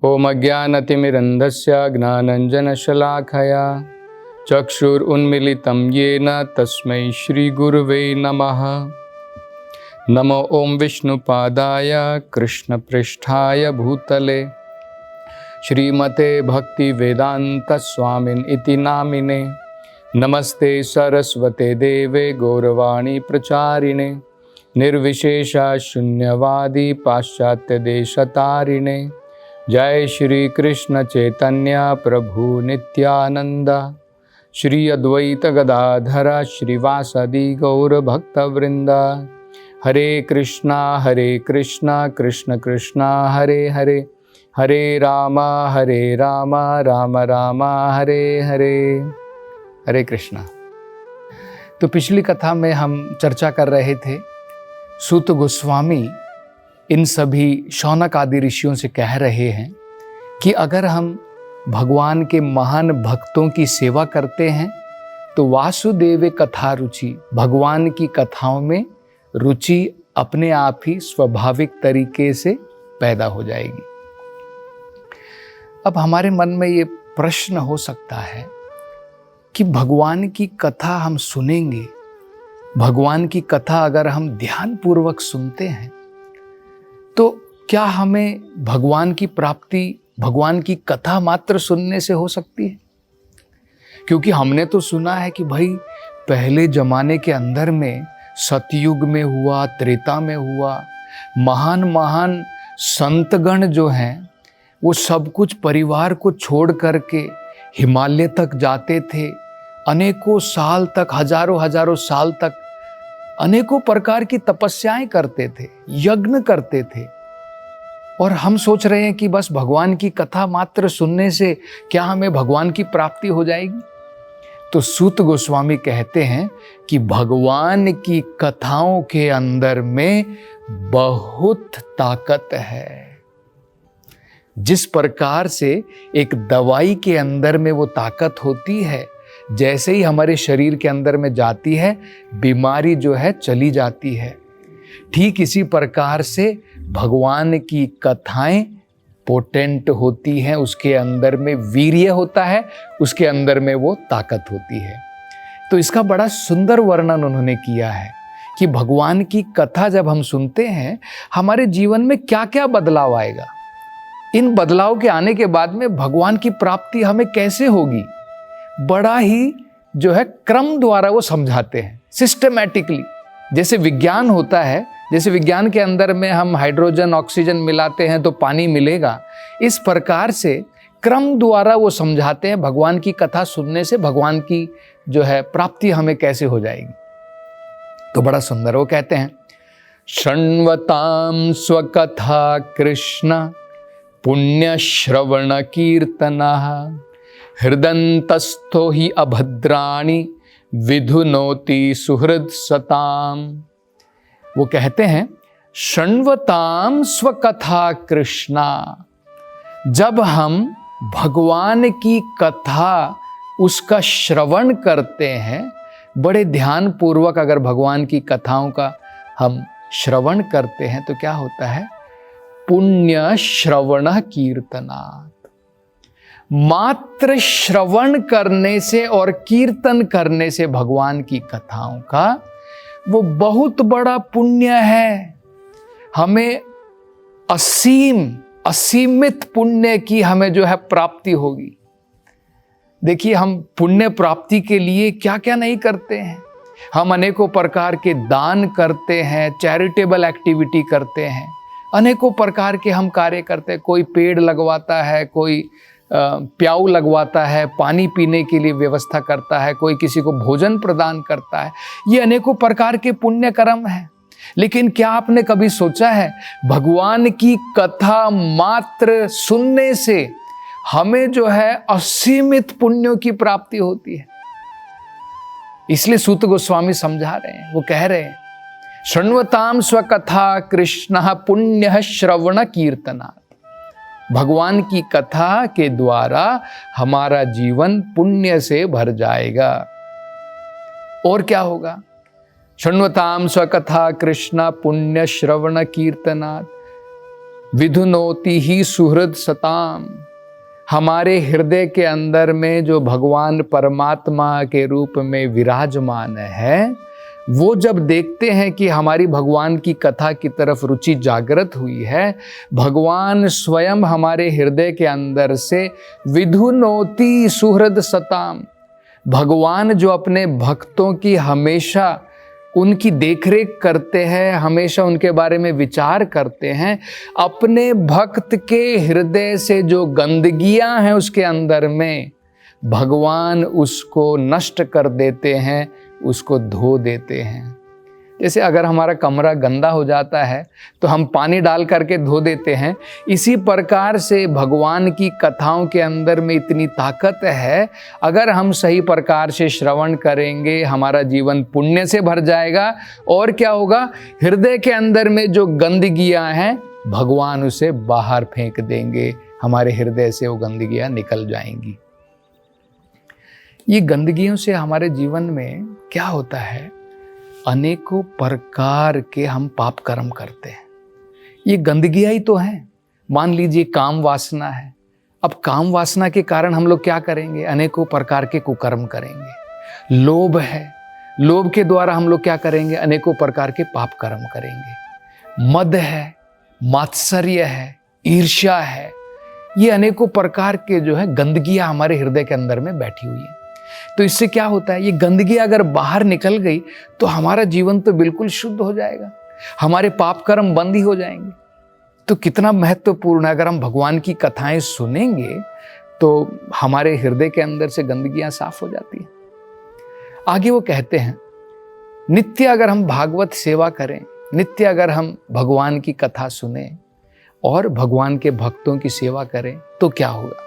ओम अज्ञानतिमिरन्धस्य ज्ञानाञ्जनशलाकया चक्षुरुन्मीलितं येन तस्मै श्रीगुरुवे नमः। नमो ओम विष्णुपादाय कृष्णपृष्ठाय भूतले श्रीमते भक्तिवेदान्तस्वामिन् इति नामिने। नमस्ते सरस्वते देवे गौरवाणी प्रचारिणे निर्विशेषा शून्यवादी पाश्चात्यदेशतारिणे। जय श्री कृष्ण चैतन्य प्रभु नित्यानंद श्री अद्वैत गदाधर श्रीवासदि गौर भक्तवृंद। हरे कृष्णा कृष्ण कृष्णा हरे हरे, हरे राम राम राम हरे हरे। हरे कृष्णा। तो पिछली कथा में हम चर्चा कर रहे थे, सूत गोस्वामी इन सभी शौनक आदि ऋषियों से कह रहे हैं कि अगर हम भगवान के महान भक्तों की सेवा करते हैं तो वासुदेव कथा रुचि, भगवान की कथाओं में रुचि अपने आप ही स्वाभाविक तरीके से पैदा हो जाएगी। अब हमारे मन में ये प्रश्न हो सकता है कि भगवान की कथा हम सुनेंगे, भगवान की कथा अगर हम ध्यान पूर्वक सुनते हैं तो क्या हमें भगवान की प्राप्ति भगवान की कथा मात्र सुनने से हो सकती है? क्योंकि हमने तो सुना है कि भाई पहले जमाने के अंदर में सतयुग में हुआ, त्रेता में हुआ, महान महान संतगण जो हैं वो सब कुछ परिवार को छोड़ करके हिमालय तक जाते थे। अनेकों साल तक, हजारों साल तक अनेकों प्रकार की तपस्याएं करते थे, यज्ञ करते थे। और हम सोच रहे हैं कि बस भगवान की कथा मात्र सुनने से क्या हमें भगवान की प्राप्ति हो जाएगी? तो सूत गोस्वामी कहते हैं कि भगवान की कथाओं के अंदर में बहुत ताकत है। जिस प्रकार से एक दवाई के अंदर में वो ताकत होती है, जैसे ही हमारे शरीर के अंदर में जाती है बीमारी जो है चली जाती है, ठीक इसी प्रकार से भगवान की कथाएं पोटेंट होती हैं। उसके अंदर में वीर्य होता है, उसके अंदर में वो ताकत होती है। तो इसका बड़ा सुंदर वर्णन उन्होंने किया है कि भगवान की कथा जब हम सुनते हैं हमारे जीवन में क्या क्या बदलाव आएगा, इन बदलाव के आने के बाद में भगवान की प्राप्ति हमें कैसे होगी, बड़ा ही जो है क्रम द्वारा वो समझाते हैं, सिस्टमैटिकली। जैसे विज्ञान होता है, जैसे विज्ञान के अंदर में हम हाइड्रोजन ऑक्सीजन मिलाते हैं तो पानी मिलेगा, इस प्रकार से क्रम द्वारा वो समझाते हैं भगवान की कथा सुनने से भगवान की जो है प्राप्ति हमें कैसे हो जाएगी। तो बड़ा सुंदर वो कहते हैं, शृण्वतां स्वकथा कृष्ण पुण्य श्रवण कीर्तनः हृदन्तस्थो हि अभद्राणि विधुनोति सुहृद सताम। वो कहते हैं, शृण्वताम स्वकथा कृष्णा, जब हम भगवान की कथा उसका श्रवण करते हैं, बड़े ध्यान पूर्वक अगर भगवान की कथाओं का हम श्रवण करते हैं तो क्या होता है, पुण्य श्रवण कीर्तनात्। मात्र श्रवण करने से और कीर्तन करने से भगवान की कथाओं का वो बहुत बड़ा पुण्य है। हमें असीमित पुण्य की हमें जो है प्राप्ति होगी। देखिए, हम पुण्य प्राप्ति के लिए क्या क्या नहीं करते हैं। हम अनेकों प्रकार के दान करते हैं, चैरिटेबल एक्टिविटी करते हैं, अनेकों प्रकार के हम कार्य करते हैं। कोई पेड़ लगवाता है, कोई प्याऊ लगवाता है, पानी पीने के लिए व्यवस्था करता है, कोई किसी को भोजन प्रदान करता है। ये अनेकों प्रकार के पुण्य कर्म हैं। लेकिन क्या आपने कभी सोचा है भगवान की कथा मात्र सुनने से हमें जो है असीमित पुण्यों की प्राप्ति होती है? इसलिए सूत गोस्वामी समझा रहे हैं, वो कह रहे हैं, शृण्वताम स्वकथा कृष्ण पुण्य श्रवण कीर्तनात्। भगवान की कथा के द्वारा हमारा जीवन पुण्य से भर जाएगा। और क्या होगा? शृण्वताम स्वकथा कृष्ण पुण्य श्रवण कीर्तनात् विधुनोति ही सुहृद सताम। हमारे हृदय के अंदर में जो भगवान परमात्मा के रूप में विराजमान है, वो जब देखते हैं कि हमारी भगवान की कथा की तरफ रुचि जागृत हुई है, भगवान स्वयं हमारे हृदय के अंदर से विधुनोति सुहृद सताम, भगवान जो अपने भक्तों की हमेशा उनकी देखरेख करते हैं, हमेशा उनके बारे में विचार करते हैं, अपने भक्त के हृदय से जो गंदगियां हैं उसके अंदर में भगवान उसको नष्ट कर देते हैं, उसको धो देते हैं। जैसे अगर हमारा कमरा गंदा हो जाता है तो हम पानी डाल करके धो देते हैं, इसी प्रकार से भगवान की कथाओं के अंदर में इतनी ताकत है। अगर हम सही प्रकार से श्रवण करेंगे, हमारा जीवन पुण्य से भर जाएगा। और क्या होगा, हृदय के अंदर में जो गंदगियां हैं भगवान उसे बाहर फेंक देंगे, हमारे हृदय से वो गंदगियां निकल जाएंगी। ये गंदगियों से हमारे जीवन में क्या होता है, अनेकों प्रकार के हम पाप कर्म करते हैं। ये गंदगियां ही तो हैं। मान लीजिए काम वासना है, अब काम वासना के कारण हम लोग क्या करेंगे, अनेकों प्रकार के कुकर्म करेंगे। लोभ है, लोभ के द्वारा हम लोग क्या करेंगे, अनेकों प्रकार के पाप कर्म करेंगे। मद है, मात्सर्य है, ईर्ष्या है, ये अनेकों प्रकार के जो है गंदगियां हमारे हृदय के अंदर में बैठी हुई है। तो इससे क्या होता है, ये गंदगी अगर बाहर निकल गई तो हमारा जीवन तो बिल्कुल शुद्ध हो जाएगा, हमारे पाप कर्म बंद ही हो जाएंगे। तो कितना महत्वपूर्ण है, अगर हम भगवान की कथाएं सुनेंगे तो हमारे हृदय के अंदर से गंदगियां साफ हो जाती हैं। आगे वो कहते हैं, नित्य अगर हम भागवत सेवा करें, नित्य अगर हम भगवान की कथा सुने और भगवान के भक्तों की सेवा करें तो क्या होगा।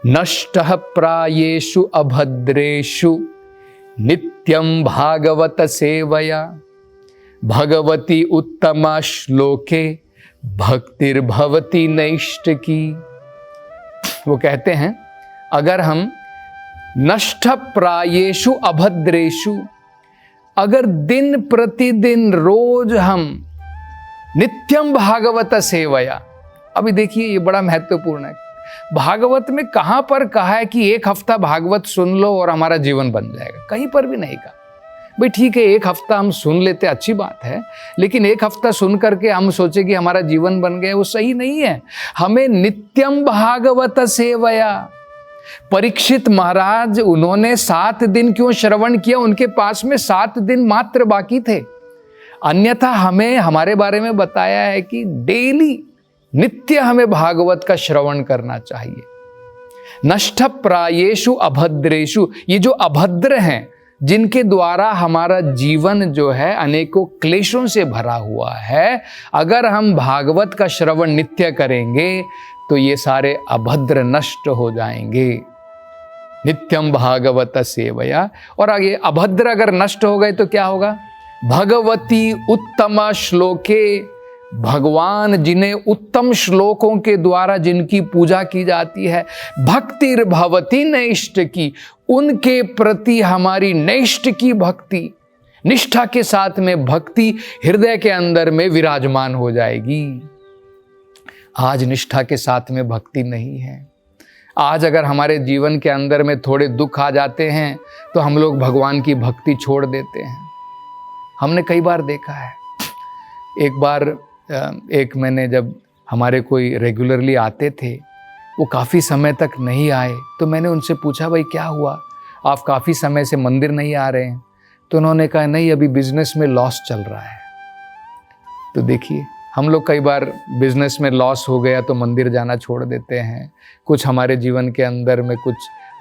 नष्टः प्रायेषु अभद्रेषु नित्यं भागवत सेवया भगवती उत्तमा श्लोके भक्तिर्भवति नैष्ठिकी। वो कहते हैं, अगर हम नष्ट प्रायेषु अभद्रेषु, अगर दिन प्रतिदिन रोज हम नित्यम भागवत सेवया, अभी देखिए ये बड़ा महत्वपूर्ण है। भागवत में कहां पर कहा है कि एक हफ्ता भागवत सुन लो और हमारा जीवन बन जाएगा, कहीं पर भी नहीं कहा। भाई ठीक है, एक हफ्ता हम सुन लेते अच्छी बात है, लेकिन एक हफ्ता सुन करके हम सोचे कि हमारा जीवन बन गया, वो सही नहीं है। हमें नित्यम भागवत सेवया। परीक्षित महाराज, उन्होंने 7 दिन क्यों श्रवण किया, उनके पास में 7 दिन मात्र बाकी थे। अन्यथा हमें हमारे बारे में बताया है कि डेली नित्य हमें भागवत का श्रवण करना चाहिए। नष्ट प्रायेषु अभद्रेषु, ये जो अभद्र हैं, जिनके द्वारा हमारा जीवन जो है अनेकों क्लेशों से भरा हुआ है, अगर हम भागवत का श्रवण नित्य करेंगे तो ये सारे अभद्र नष्ट हो जाएंगे। नित्यम भागवत सेवया। और आगे अभद्र अगर नष्ट हो गए तो क्या होगा, भगवती उत्तम श्लोके, भगवान जिन्हें उत्तम श्लोकों के द्वारा जिनकी पूजा की जाती है, भक्तिर्भवति नैष्ठिकी, उनके प्रति हमारी नैष्ठ की भक्ति, निष्ठा के साथ में भक्ति हृदय के अंदर में विराजमान हो जाएगी। आज निष्ठा के साथ में भक्ति नहीं है। आज अगर हमारे जीवन के अंदर में थोड़े दुख आ जाते हैं तो हम लोग भगवान की भक्ति छोड़ देते हैं। हमने कई बार देखा है। एक बार मैंने जब हमारे कोई रेगुलरली आते थे, वो काफ़ी समय तक नहीं आए, तो मैंने उनसे पूछा, भाई क्या हुआ, आप काफ़ी समय से मंदिर नहीं आ रहे हैं? तो उन्होंने कहा, नहीं अभी बिजनेस में लॉस चल रहा है। तो देखिए, हम लोग कई बार बिजनेस में लॉस हो गया तो मंदिर जाना छोड़ देते हैं। कुछ हमारे जीवन के अंदर में कुछ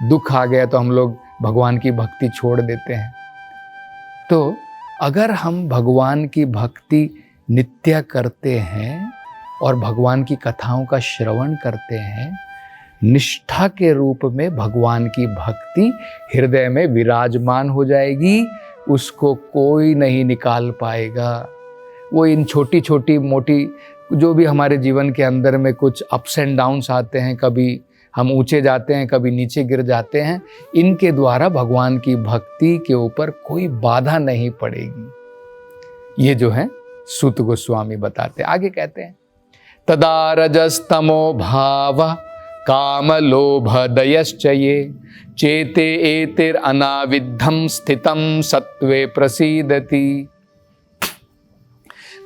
दुख आ गया तो हम लोग भगवान की भक्ति छोड़ देते हैं। तो अगर हम भगवान की भक्ति नित्य करते हैं और भगवान की कथाओं का श्रवण करते हैं, निष्ठा के रूप में भगवान की भक्ति हृदय में विराजमान हो जाएगी, उसको कोई नहीं निकाल पाएगा। वो इन छोटी छोटी मोटी जो भी हमारे जीवन के अंदर में कुछ अप्स एंड डाउन्स आते हैं, कभी हम ऊंचे जाते हैं, कभी नीचे गिर जाते हैं, इनके द्वारा भगवान की भक्ति के ऊपर कोई बाधा नहीं पड़ेगी। ये जो है सूत गोस्वामी बताते हैं। आगे कहते हैं, तदा रजस्तमो भाव काम लोभ दयश्च ये चेते एतिर अनाविद्धम स्थितम सत्वे प्रसीदति।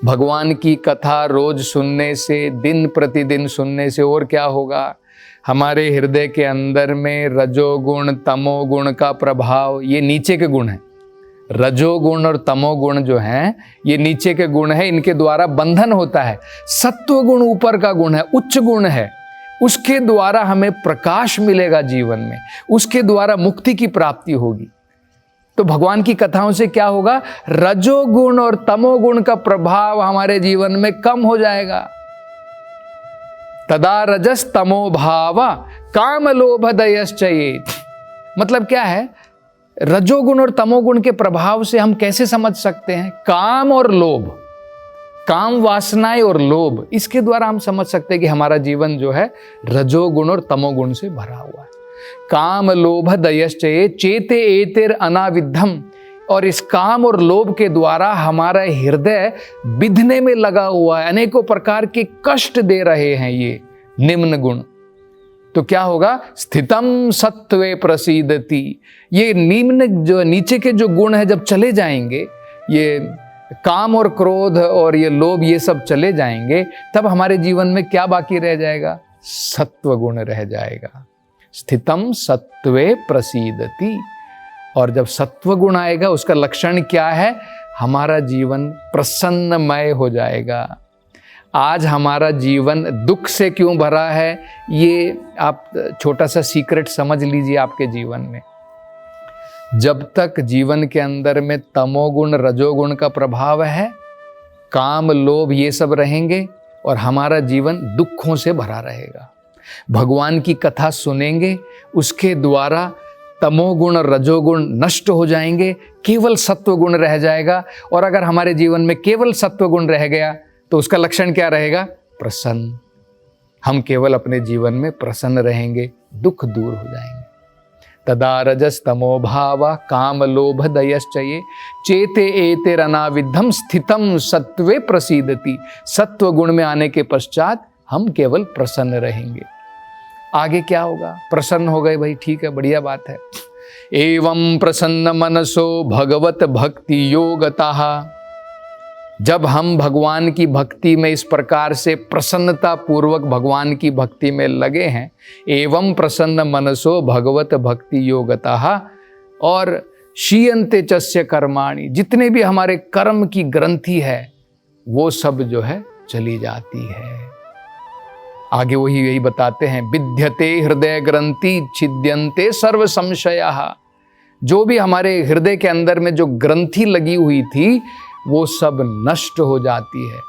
भगवान की कथा रोज सुनने से, दिन प्रतिदिन सुनने से और क्या होगा, हमारे हृदय के अंदर में रजोगुण तमोगुण का प्रभाव, ये नीचे के गुण हैं। रजोगुण और तमोगुण जो हैं ये नीचे के गुण हैं, इनके द्वारा बंधन होता है। सत्व गुण ऊपर का गुण है, उच्च गुण है, उसके द्वारा हमें प्रकाश मिलेगा जीवन में, उसके द्वारा मुक्ति की प्राप्ति होगी। तो भगवान की कथाओं से क्या होगा, रजोगुण और तमोगुण का प्रभाव हमारे जीवन में कम हो जाएगा। तदा रजस तमो भाव काम लोभ दयश्च ये, मतलब क्या है, रजोगुण और तमोगुण के प्रभाव से हम कैसे समझ सकते हैं, काम और लोभ, काम वासनाएं और लोभ, इसके द्वारा हम समझ सकते हैं कि हमारा जीवन जो है रजोगुण और तमोगुण से भरा हुआ है। काम लोभ दयश्चये चेते एतेर अनाविद्धम, और इस काम और लोभ के द्वारा हमारा हृदय बिधने में लगा हुआ है, अनेकों प्रकार के कष्ट दे रहे हैं ये निम्न गुण। तो क्या होगा, स्थितम सत्वे प्रसीदति, ये निम्न जो नीचे के जो गुण है जब चले जाएंगे, ये काम और क्रोध और ये लोभ ये सब चले जाएंगे, तब हमारे जीवन में क्या बाकी रह जाएगा, सत्व गुण रह जाएगा। स्थितम सत्वे प्रसीदति, और जब सत्व गुण आएगा उसका लक्षण क्या है, हमारा जीवन प्रसन्नमय हो जाएगा। आज हमारा जीवन दुख से क्यों भरा है, ये आप छोटा सा सीक्रेट समझ लीजिए आपके जीवन में। जब तक जीवन के अंदर में तमोगुण रजोगुण का प्रभाव है, काम लोभ ये सब रहेंगे और हमारा जीवन दुखों से भरा रहेगा। भगवान की कथा सुनेंगे, उसके द्वारा तमोगुण और रजोगुण नष्ट हो जाएंगे, केवल सत्वगुण रह जाएगा। और अगर हमारे जीवन में केवल सत्वगुण रह गया तो उसका लक्षण क्या रहेगा, प्रसन्न। हम केवल अपने जीवन में प्रसन्न रहेंगे, दुख दूर हो जाएंगे। तदा रजस तमो भावा काम लोभ दयश्चये चेते एतेर अनाविद्धम स्थितम सत्वे प्रसीदति। सत्व गुण में आने के पश्चात हम केवल प्रसन्न रहेंगे। आगे क्या होगा, प्रसन्न हो गए भाई, ठीक है, बढ़िया बात है। एवं प्रसन्न मनसो भगवत भक्ति योगतः, जब हम भगवान की भक्ति में इस प्रकार से प्रसन्नता पूर्वक भगवान की भक्ति में लगे हैं, एवं प्रसन्न मनसो भगवत भक्ति योगतः, और शीयन्ते चस्य कर्माणि, जितने भी हमारे कर्म की ग्रंथि है वो सब जो है चली जाती है। आगे वही यही बताते हैं, विद्यते हृदय ग्रंथि छिद्यन्ते सर्व संशयः, जो भी हमारे हृदय के अंदर में जो ग्रंथि लगी हुई थी वो सब नष्ट हो जाती है।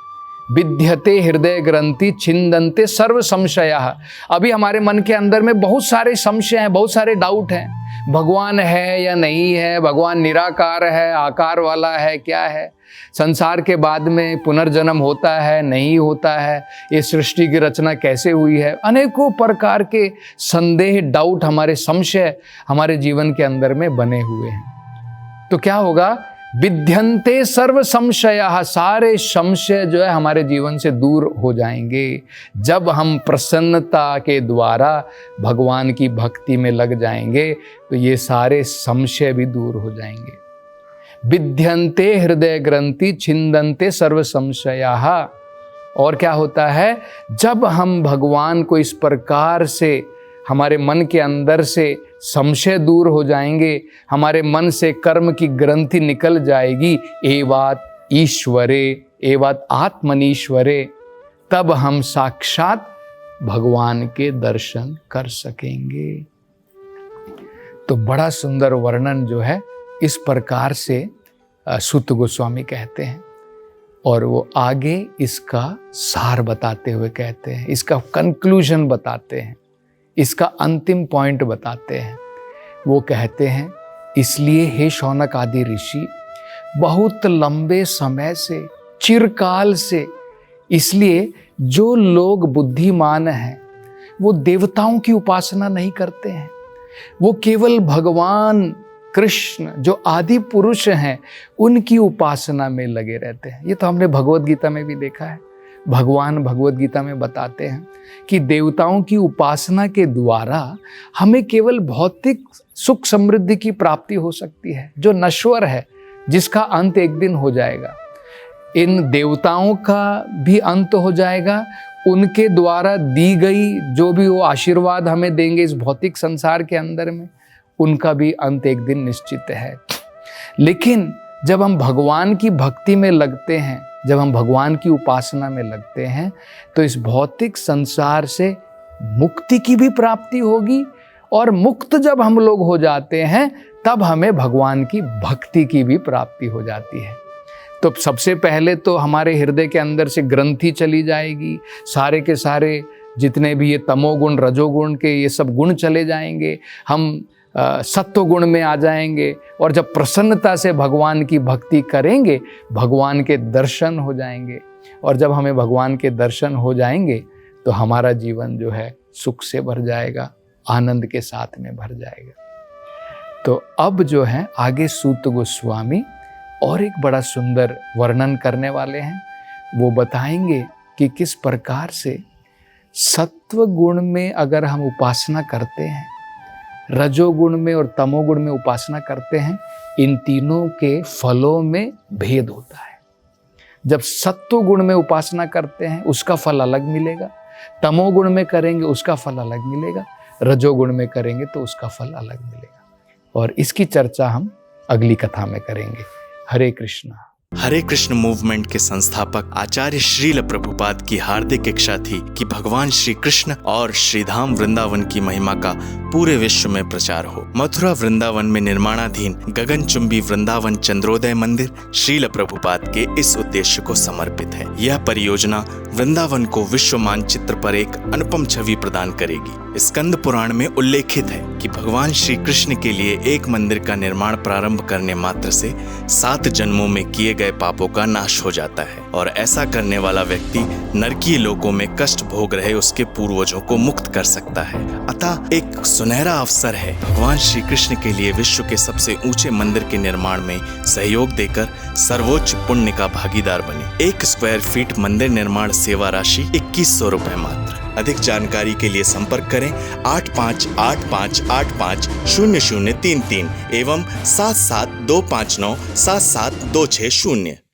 विद्यते हृदय ग्रंथि छिन्दन्ते सर्व संशयः, अभी हमारे मन के अंदर में बहुत सारे संशय हैं, बहुत सारे डाउट हैं, भगवान है या नहीं है, भगवान निराकार है, आकार वाला है, क्या है, संसार के बाद में पुनर्जन्म होता है नहीं होता है, ये सृष्टि की रचना कैसे हुई है, अनेकों प्रकार के संदेह, डाउट, हमारे संशय हमारे जीवन के अंदर में बने हुए हैं। तो क्या होगा, विद्यन्ते सर्व संशयः, सारे संशय जो है हमारे जीवन से दूर हो जाएंगे जब हम प्रसन्नता के द्वारा भगवान की भक्ति में लग जाएंगे, तो ये सारे संशय भी दूर हो जाएंगे। विद्यन्ते हृदय ग्रंथि छिन्दन्ते सर्व संशयः, और क्या होता है, जब हम भगवान को इस प्रकार से, हमारे मन के अंदर से संशय दूर हो जाएंगे, हमारे मन से कर्म की ग्रंथि निकल जाएगी, एवात ईश्वरे एवात आत्मनीश्वरे, तब हम साक्षात भगवान के दर्शन कर सकेंगे। तो बड़ा सुंदर वर्णन जो है इस प्रकार से सूत गोस्वामी कहते हैं, और वो आगे इसका सार बताते हुए कहते हैं, इसका कंक्लूजन बताते हैं, इसका अंतिम पॉइंट बताते हैं। वो कहते हैं, इसलिए हे शौनक आदि ऋषि, बहुत लंबे समय से, चिरकाल से, इसलिए जो लोग बुद्धिमान हैं वो देवताओं की उपासना नहीं करते हैं, वो केवल भगवान कृष्ण जो आदि पुरुष हैं उनकी उपासना में लगे रहते हैं। ये तो हमने भगवत गीता में भी देखा है, भगवान भगवद गीता में बताते हैं कि देवताओं की उपासना के द्वारा हमें केवल भौतिक सुख समृद्धि की प्राप्ति हो सकती है, जो नश्वर है, जिसका अंत एक दिन हो जाएगा। इन देवताओं का भी अंत हो जाएगा, उनके द्वारा दी गई जो भी वो आशीर्वाद हमें देंगे इस भौतिक संसार के अंदर में, उनका भी अंत एक दिन निश्चित है। लेकिन जब हम भगवान की भक्ति में लगते हैं, जब हम भगवान की उपासना में लगते हैं, तो इस भौतिक संसार से मुक्ति की भी प्राप्ति होगी, और मुक्त जब हम लोग हो जाते हैं तब हमें भगवान की भक्ति की भी प्राप्ति हो जाती है। तो सबसे पहले तो हमारे हृदय के अंदर से ग्रंथि चली जाएगी, सारे के सारे जितने भी ये तमोगुण रजोगुण के ये सब गुण चले जाएंगे, हम सत्व गुण में आ जाएंगे, और जब प्रसन्नता से भगवान की भक्ति करेंगे भगवान के दर्शन हो जाएंगे, और जब हमें भगवान के दर्शन हो जाएंगे तो हमारा जीवन जो है सुख से भर जाएगा, आनंद के साथ में भर जाएगा। तो अब जो है आगे सूत गोस्वामी और एक बड़ा सुंदर वर्णन करने वाले हैं। वो बताएंगे कि किस प्रकार से सत्व गुण में अगर हम उपासना करते हैं, रजोगुण में और तमोगुण में उपासना करते हैं, इन तीनों के फलों में भेद होता है। जब सत्व गुण में उपासना करते हैं उसका फल अलग मिलेगा, तमोगुण में करेंगे उसका फल अलग मिलेगा, रजोगुण में करेंगे तो उसका फल अलग मिलेगा। और इसकी चर्चा हम अगली कथा में करेंगे। हरे कृष्णा। हरे कृष्ण मूवमेंट के संस्थापक आचार्य श्रील प्रभुपाद की हार्दिक इच्छा थी कि भगवान श्री कृष्ण और श्रीधाम वृंदावन की महिमा का पूरे विश्व में प्रचार हो। मथुरा वृंदावन में निर्माणाधीन गगनचुंबी वृंदावन चंद्रोदय मंदिर श्रील प्रभुपाद के इस उद्देश्य को समर्पित है। यह परियोजना वृंदावन को विश्व मानचित्र पर एक अनुपम छवि प्रदान करेगी। स्कंद पुराण में उल्लेखित है कि भगवान श्री कृष्ण के लिए एक मंदिर का निर्माण प्रारंभ करने मात्र से 7 जन्मों में किए गए पापों का नाश हो जाता है, और ऐसा करने वाला व्यक्ति नरकीय लोकों में कष्ट भोग रहे उसके पूर्वजों को मुक्त कर सकता है। अतः एक सुनहरा अवसर है भगवान श्री कृष्ण के लिए विश्व के सबसे ऊंचे मंदिर के निर्माण में सहयोग देकर सर्वोच्च पुण्य का भागीदार बने। 1 स्क्वायर फीट मंदिर निर्माण सेवा राशि 2100 रुपए मात्र। अधिक जानकारी के लिए संपर्क करें 8585850033 एवं 7725977260।